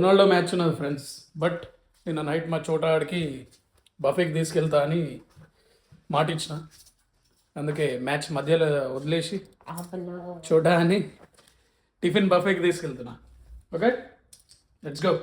Ronaldo match ఉన్నది friends. But నిన్న night మా చోటాడికి బఫేకి తీసుకెళ్తా అని మాట ఇచ్చిన. అందుకే మ్యాచ్ మధ్యలో వదిలేసి చోటా అని టిఫిన్ బఫేకి తీసుకెళ్తున్నా. Okay, let's go.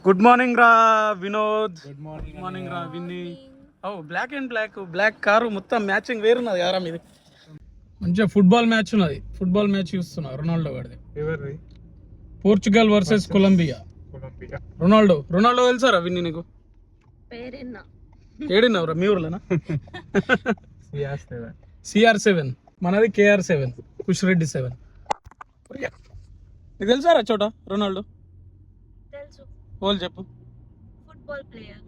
Good morning రా Vinod. Good morning. Good morning రా విన్నీ. ఓ బ్లాక్ అండ్ బ్లాక్ కారు మొత్తం మ్యాచింగ్ వేరున్నది యారా మీది. మంచిగా ఫుట్బాల్ మ్యాచ్ ఉన్నది. ఫుట్బాల్ మ్యాచ్ చూస్తున్నా రొనాల్డో గారిది. ఎవరిది? Portugal versus Colombia. రొనాల్డో తెలుసారా విన్నీ నీకు? ఏడిన్నావురా మీ ఊర్లోనా? CR7 మనది KR7 కుషిరెడ్డి 7. నీకు తెలుసారా చోట రొనాల్డో? తెలుసు, వాళ్ళు చెప్పు. Football player.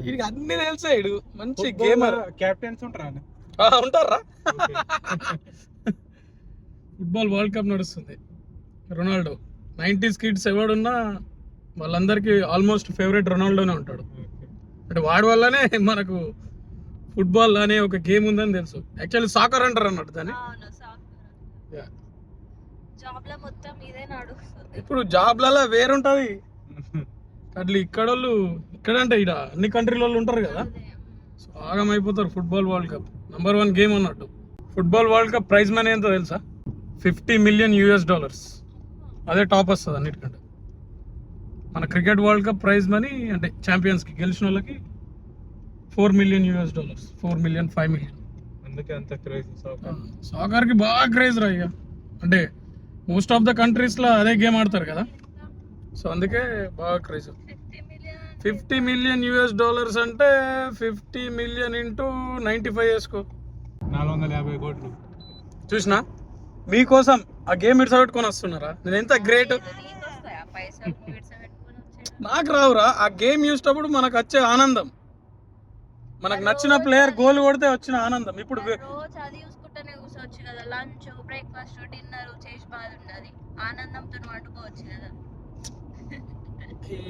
వీడికి అన్ని తెలుసా. ఇడు మంచి గేమర్. కెప్టెన్స్ ఉంటారా? ఉంటారా? ఫుట్బాల్ వరల్డ్ కప్ నడుస్తుంది. రొనాల్డో 90s కిడ్స్ ఎవడున్నా వాళ్ళందరికీ ఆల్మోస్ట్ ఫేవరెట్ రొనాల్డోనే ఉంటాడు. అంటే వాడి వల్లనే మనకు ఫుట్బాల్ అనే ఒక గేమ్ ఉందని తెలుసు. యాక్చువల్లీ సాకర్ అంటారు అన్నట్టు దాన్ని. అవును, సాకర్. జాబ్ లో మొత్తం ఇదే నడుస్తుంది. ఇప్పుడు జాబ్లలో వేరుంటది. అట్లా ఇక్కడ అంటే ఇక్కడ అన్ని కంట్రీల వాళ్ళు ఉంటారు కదా, సో ఆగమైపోతారు. Football world cup number 1 game అన్నట్టు. Football world cup prize money ఎంతో తెలుసా? $50 million. అదే టాప్ వస్తుంది అన్నిటికంటే. మన cricket world cup prize money అంటే ఛాంపియన్స్కి గెలిచిన వాళ్ళకి $4 million, $4 million, $5 million. అందుకే అంత క్రేజ్ సాకర్కి బాగా క్రేజ్ రా. ఇక అంటే మోస్ట్ ఆఫ్ ద కంట్రీస్లో అదే గేమ్ ఆడతారు కదా, సో అందుకే బాగా క్రేజ్. $50 million అంటే 50 million into 95 వేసుకో. 450 కోట్లు. చూసినా మీకోసం ఆ గేమ్ ఇడ్సబెట్టుకొని వస్తున్నారా? నేను ఎంత గ్రేట్. నాకు రావురా ఆ గేమ్ చూసేటప్పుడు మనకు వచ్చే ఆనందం, మనకు నచ్చిన ప్లేయర్ గోల్ కొడితే వచ్చిన ఆనందం. ఇప్పుడు రోజు అది చూసుకుంటూనే కూర్చోవచ్చు కదా, లంచ్ బ్రేక్ఫాస్ట్ డిన్నర్ చేసి బాధ ఉన్నది, ఆనందంతో వండుకోవచ్చు కదా.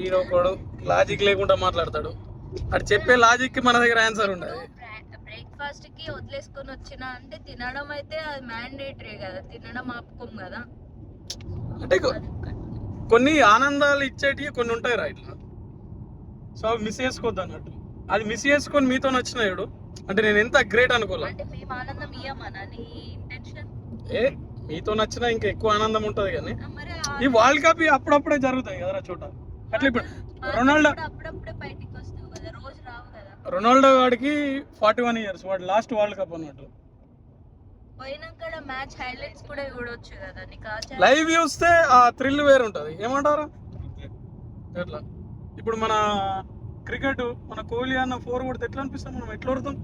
ఈడొకడు లాజిక్ లేకుండా మాట్లాడతాడు. అది చెప్పే లాజిక్ కి మన దగ్గర ఆన్సర్ ఉండదు. బ్రేక్ఫాస్ట్ కి వదిలేసుకొని వచ్చిన అంటే తినడం అయితే అది మ్యాండేటరీ కదా, తినడం ఆపుకోం కదా. అంటే కొన్ని ఆనందాలు ఇచ్చేటివి కొన్ని ఉంటాయి రా ఇట్లా, సో అవి మిస్ చేసుకోవద్దు అన్నట్టు. అది మిస్ చేసుకొని మీతో నచ్చినాడు అంటే నేను ఎంత గ్రేట్ అనుకోలే. అంటే మేము ఆనందం ఇయ్యమనా నీ ఇంటెన్షన్? మీతో నచ్చినా ఇంకా ఎక్కువ ఆనందం ఉంటది. కానీ మరి ఈ వరల్డ్ కప్ అప్పుడప్పుడే జరుగుతాయి కదరా చోట. అట్లా ఇప్పుడు రొనాల్డో అప్పుడప్పుడే బయటికి వస్తావు కదా, రోజు రావు కదా. రొనాల్డో వాడికి 41 years, వాడు లాస్ట్ వరల్డ్ కప్ అన్నట్టు. పోయినాక మ్యాచ్ హైలైట్స్ కూడా చూడొచ్చు కదా నీకు. లైవ్ చూస్తే ఆ థ్రిల్ వేరు ఉంటది. ఏమంటారా? ఎట్లా ఇప్పుడు మన క్రికెట్ మన కోహ్లీ అన్న 4 కొడితే ఎట్లా అనిపిస్తాం, మనం ఎట్లా కొడతాం?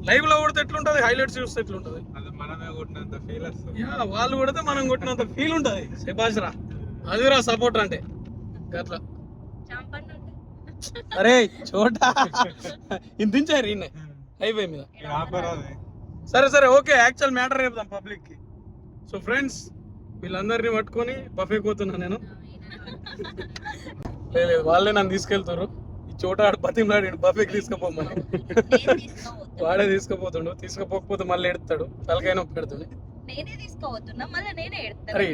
లైవ్ లో కొడితే ఎట్లుంటది, హైలైట్స్ చూస్తే ఎట్లుంటది? మనమే కొట్టినంత ఫీల్ వస్తుంది. వాళ్ళు కొడితే మనం కొట్టినంత ఫీల్ ఉంటది. శభాష్ రా, అదిరా సపోర్ట్ అంటే. అట్లా అరే చోటా ఇంతించారు ఈయన హైవే మీద. సరే ఓకే, యాక్చువల్ మ్యాటర్ చెప్తాం పబ్లిక్ కి. సో ఫ్రెండ్స్, వీళ్ళందరినీ పట్టుకొని బఫే పోతున్నా నేను. లేదు వాళ్ళే నన్ను తీసుకెళ్తారు. ఈ చోట ఆడు బతిమలాడి బఫేకి తీసుకుపోమని. వాడే తీసుకుపోతుండు. తీసుకుపోకపోతే మళ్ళీ ఎడతాడు, తలకాయ నొప్పి పెడుతుంది. అరే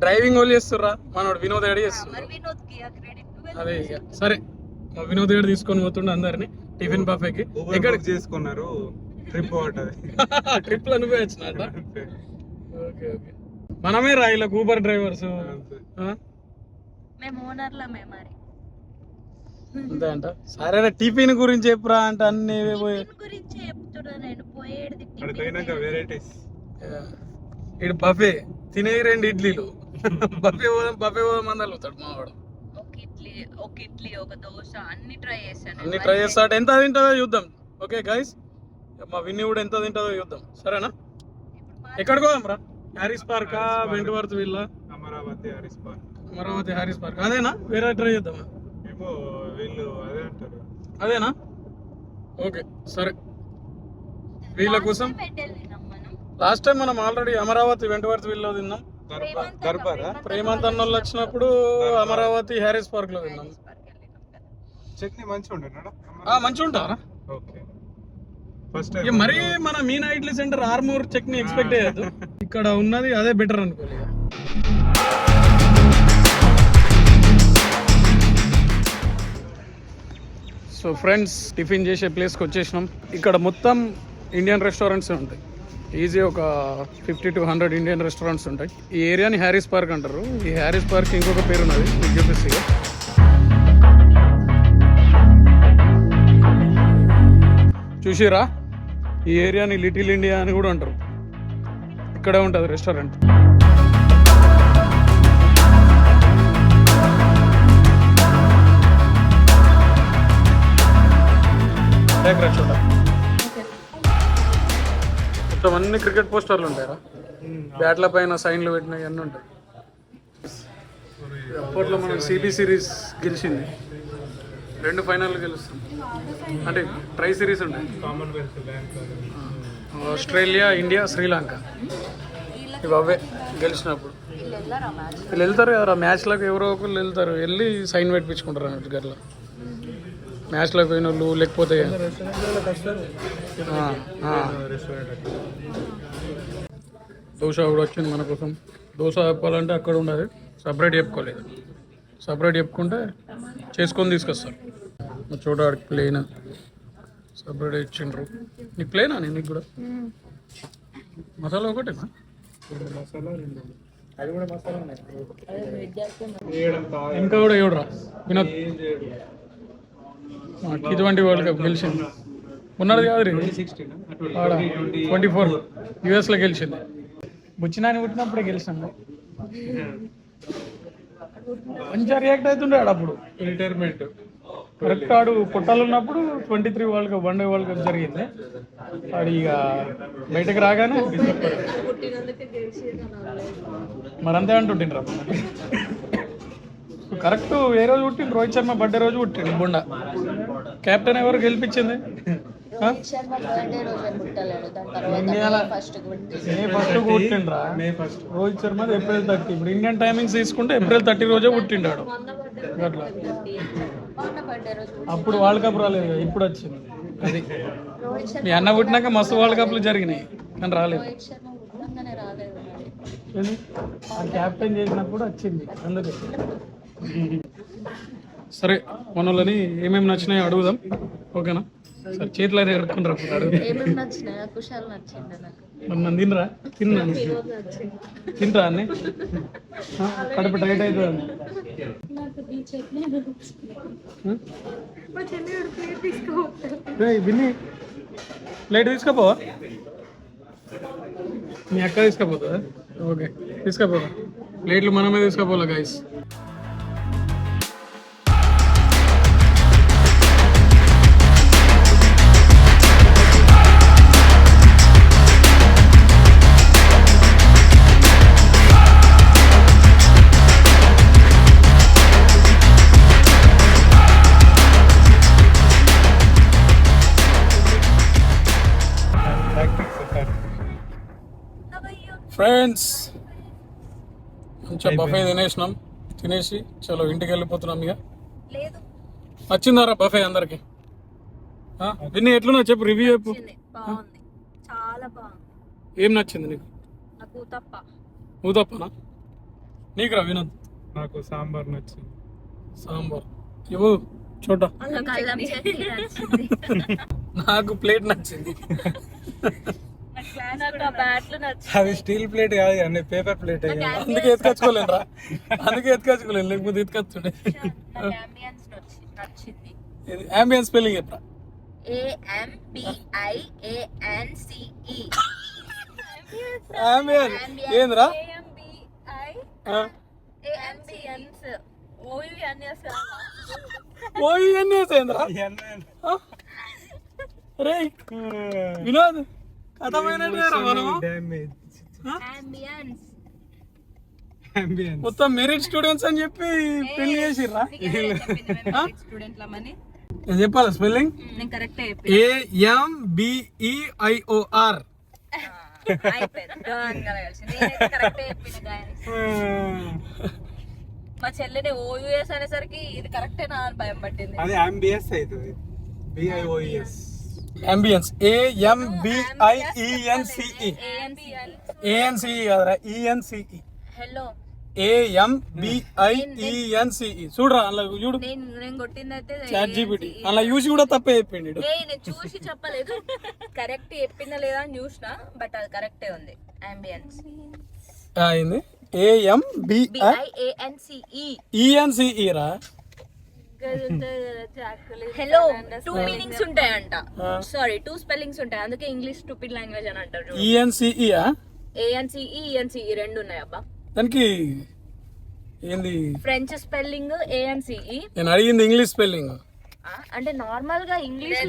డ్రైవింగ్ వాళ్ళు చేస్తుర్రా, మనోడు వినోద్ ఏడు చేస్తున్నారు. అదే ఇక సరే, మా వినోద్ ఏడు తీసుకొని పోతుండే అందరినీ టిఫిన్ బఫేకి. ఎక్కడ చేసుకున్నారు? ట్రిప్ ట్రిప్ లో నువ్వే వచ్చినట్ట. ఓకే మనమే రా ఇలా ఊబర్ డ్రైవర్స్ అంతే అంట. సరే టిఫిన్ గురించి చెప్పురా అంటే అన్ని ఇటు బఫే తినే 2 ఇడ్లీలు. బఫే పోదాం మంది అలుగుతాడు మావాడు. అన్ని ట్రై చేస్తాడు. ఎంత తింటుందో చూద్దాం. ఓకే గైస్, మా విన్ని కూడా ఎంత తింటుందో చూద్దాం. సరేనా? ఎక్కడికి పోదాం రా? హ్యారీస్ పార్కా, వెంటవర్త్ విల్లా? అమరావతి హ్యారీస్ పార్క్ అదేనా? వేరే ట్రై చేద్దామా? వీళ్ళు అదే అంటారు. అదేనా? ఓకే సరే. వీళ్ళ కోసం లాస్ట్ టైం మనం ఆల్రెడీ అమరావతి వెంటవర్త్ విల్లో తిన్నాం. దర్బారా ప్రేమంత్ అన్న వాళ్ళు వచ్చినప్పుడు అమరావతి హ్యారీస్ పార్క్ లో తిన్నాం. చట్నీ మంచిగా ఉండేనా? మంచిగా ఉంటారా? ఓకే ఫస్ట్ ఇక మరీ మన మీనా ఇడ్లీ సెంటర్ ఆర్మూర్ చట్నీ ఎక్స్పెక్ట్ చేయొద్దు. ఇక్కడ ఉన్నది అదే బెటర్ అనుకోవాలి. సో ఫ్రెండ్స్, టిఫిన్ చేసే ప్లేస్కి వచ్చేసినాం. ఇక్కడ మొత్తం ఇండియన్ రెస్టారెంట్స్ ఉంటాయి. ఈజీ ఒక 50 to 100 ఇండియన్ రెస్టారెంట్స్ ఉంటాయి. ఈ ఏరియాని హ్యారీస్ పార్క్ అంటారు. ఈ హ్యారీస్ పార్క్ ఇంకొక పేరు ఉన్నది, మీకు చూపిస్తే. చూసిరా, ఈ ఏరియాని లిటిల్ ఇండియా అని కూడా అంటారు. ఇక్కడే ఉంటుంది రెస్టారెంట్. చూడ మొత్తం అన్ని క్రికెట్ పోస్టర్లు ఉంటాయరా, బ్యాట్ల పైన సైన్లు పెట్టినవి అన్నీ ఉంటాయి. అప్పట్లో మనం సిబి సిరీస్ గెలిచింది, 2 ఫైనల్ గెలుస్తాం. అంటే ట్రై సిరీస్ ఉంటాయి, కామన్వెల్త్ ఆస్ట్రేలియా, ఇండియా, శ్రీలంక. ఇవి అవే గెలిచినప్పుడు వీళ్ళు వెళ్తారు కదా మ్యాచ్లకు, ఎవరో ఒకళ్ళు వెళ్తారు, వెళ్ళి సైన్ పెట్టించుకుంటారు అన్నట్టు. గట్లా మ్యాచ్లకు పోయిన వాళ్ళు, లేకపోతే దోశ కూడా వచ్చింది మన కోసం. దోశ చెప్పాలంటే అక్కడ ఉండదు, సపరేట్ చెప్పుకోలేదు. సపరేట్ చెప్పుకుంటే చేసుకొని తీసుకొస్తారు. చోట ప్లేన్ సపరేట్ ఇచ్చిండ్రు. నీకు ప్లేనా? నేను నీకు కూడా మసాలా ఒకటేనా? అది కూడా మసాలా ఇంకా కూడా ఎవడరా వినోద్ T20 వరల్డ్ కప్ గెలిచింది. ఉన్నది కాదు రీ 24 యూఎస్లో గెలిచింది. బుచ్చినాని పుట్టినప్పుడే గెలిచినాము. మంచిగా రియాక్ట్ అవుతుండే ఆడు అప్పుడు. రిటైర్మెంట్ కరెక్ట్ ఆడు పుట్టాలు ఉన్నప్పుడు 23 world cup, 1 day world cup జరిగింది. ఆడు ఇక బయటకు రాగానే మరంతే అంటుంటిండ్రా. కరెక్ట్ ఏ రోజు పుట్టిండు? రోహిత్ శర్మ బర్త్డే రోజు పుట్టిండు బుండా. కెప్టెన్ ఎవరు గెలిపించింది? ఇండియాలో మే ఫస్ట్ పుట్టిండ్రా. రోహిత్ శర్మ April 30. ఇప్పుడు ఇండియన్ టైమింగ్స్ తీసుకుంటే April 30 రోజే పుట్టిండాడు. అట్లా అప్పుడు వరల్డ్ కప్ రాలేదు, ఇప్పుడు వచ్చింది. అది మీ అన్న పుట్టినాక మస్తు వరల్డ్ కప్లు జరిగినాయి, కానీ రాలేదు. క్యాప్టెన్ చేసినప్పుడు వచ్చింది అందుకే. సరే, మన వాళ్ళని ఏమేమి నచ్చినాయో అడుగుదాం, ఓకేనా? సరే, చేతిలో ఎరుక్కుంటారు అప్పుడు అడుగు. నన్ను తినరా? తినరా అన్ని? కడుపు టైట్ అవుతుంది. విన్ని ప్లేట్ తీసుకపోవా? మీ అక్క తీసుకపోతుందా? ఓకే, తీసుకపోదా. ప్లేట్లు మనమే తీసుకపోలే గైస్. ఫ్రెండ్స్, కొంచెం బఫే తినేసినాం. తినేసి చలో ఇంటికి వెళ్ళిపోతున్నాం. ఇక నచ్చిందారా బఫే అందరికి? విన్నీ ఎట్లున్నా చెప్పు, రివ్యూ చెప్పు. చాలా బాగుంది. ఏం నచ్చింది నీకు? ఊతప్పనా? నీకు రా వినోద్? నాకు సాంబార్ నచ్చింది. సాంబార్ ఇవ్వు చోట. నాకు ప్లేట్ నచ్చింది. అది స్టీల్ ప్లేట్ కాదు, అన్ని పేపర్ ప్లేట్. అందుకే ఎత్తుకొచ్చుకోలేను, లేకపోతే ఎత్తుకొచ్చుండే. అంబియన్స్ స్పెల్లింగ్ చెప్పరా? అంబియన్స్ ఏంద్రా? ఏంద్రా రే వినోద్? మొత్తం మెరిట్ స్టూడెంట్స్ అని చెప్పి పెళ్లి చేసిర్రా? చెప్పాలా స్పెల్లింగ్? AMBEIOR. అయిపోయింది గాన్ కలగాల్సింది. నేనైతే కరెక్టే చెప్పిన గాయని. మా చెల్లెని ఓయూఎస్ అనేసరికి ఇది కరెక్టేనా అని భయం పట్టింది. అది అంబియస్ అవుతుంది. బిఐఓఎస్ అంబియన్స్ AMBIENCE ANCE కదరా ENCE హలో AMBIENCE చూడరా అలా చూడు నేను కొట్టిందైతే ChatGPT అలా చూసి కూడా తప్పే చెప్పిండు ఈడు. నేను చూసి చెప్పలేదు, కరెక్ట్ చెప్పిందా లేదా అని చూసిన, బట్ అది కరెక్టే ఉంది. అంబియన్స్ అయింది AMBIENCE రా. హలో 2 మీనింగ్స్ ఉంటాయంట, సారీ 2 స్పెల్లింగ్స్ ఉంటాయి, అందుకే ఇంగ్లీష్ స్టూపిడ్ లాంగ్వేజ్ అని అంటారు. ENCE ANCE ENCE రెండు ఉన్నాయి అబ్బా. దానికి ఏంది ఫ్రెంచ్ స్పెల్లింగ్ ANCE, నేను అడిగింది ఇంగ్లీష్ స్పెల్లింగ్. అంటే నార్మల్ గా ఇంగ్లీష్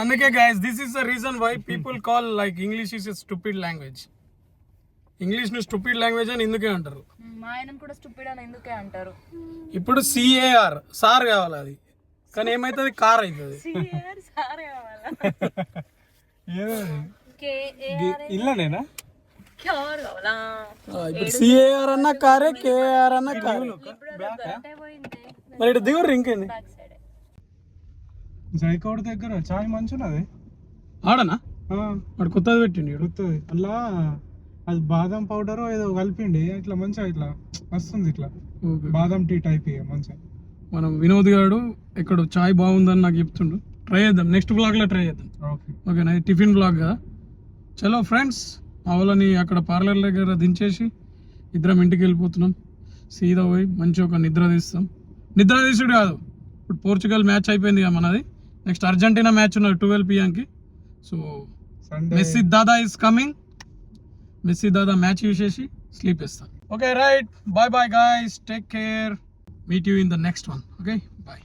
అందుకే guys this is the reason why people call like English is a stupid language. English ని స్టూపిడ్ లాంగ్వేజ్ అని ఎందుకే అంటారు. మా ఆయన కూడా స్టూపిడ్ అని ఎందుకే అంటారు. ఇప్పుడు CAR సార్ కావాలి అది, కానీ ఏమైతుంది కార్ అవుతుంది. ఇల్లనేనా ఇప్పుడు CAR అన్న కారే KAR అన్న కారే. మరి ఇటు దిగురు ఇంకేంది జైకోడ్ దగ్గర చాయ్ మంచున్నది ఆడనా వాడు కొత్తది పెట్టిండు ఈడు. గుర్తుంది అలా అది బాదం పౌడర్ ఏదో కలిపిండి ఇట్లా మంచిగా ఇట్లా వస్తుంది, ఇట్లా ఓకే. బాదం టీ టైప్ ఇక మంచిగా. మనం వినోద్ గారు ఇక్కడ చాయ్ బాగుందని నాకు చెప్తుండు. ట్రై చేద్దాం, నెక్స్ట్ బ్లాగ్ లో ట్రై చేద్దాం. ఓకే ఓకేనా, ఇది టిఫిన్ బ్లాగ్ కదా. చలో ఫ్రెండ్స్, మా వాళ్ళని అక్కడ పార్లర్ దగ్గర దించేసి ఇద్దరం ఇంటికి వెళ్ళిపోతున్నాం. సీదా పోయి మంచి ఒక నిద్ర తీస్తాం. నిద్ర తీసుడు కాదు, ఇప్పుడు పోర్చుగల్ మ్యాచ్ అయిపోయింది కదా మనది, నెక్స్ట్ అర్జెంటీనా మ్యాచ్ ఉన్నది 12 PM కి. సో సండే మెస్సీ దాదా ఇస్ కమింగ్. మెస్సీ దాదా మ్యాచ్ చూసేసి స్లీప్ ఇస్తాం. Okay right, bye bye guys, take care, meet you in the next one. Okay bye.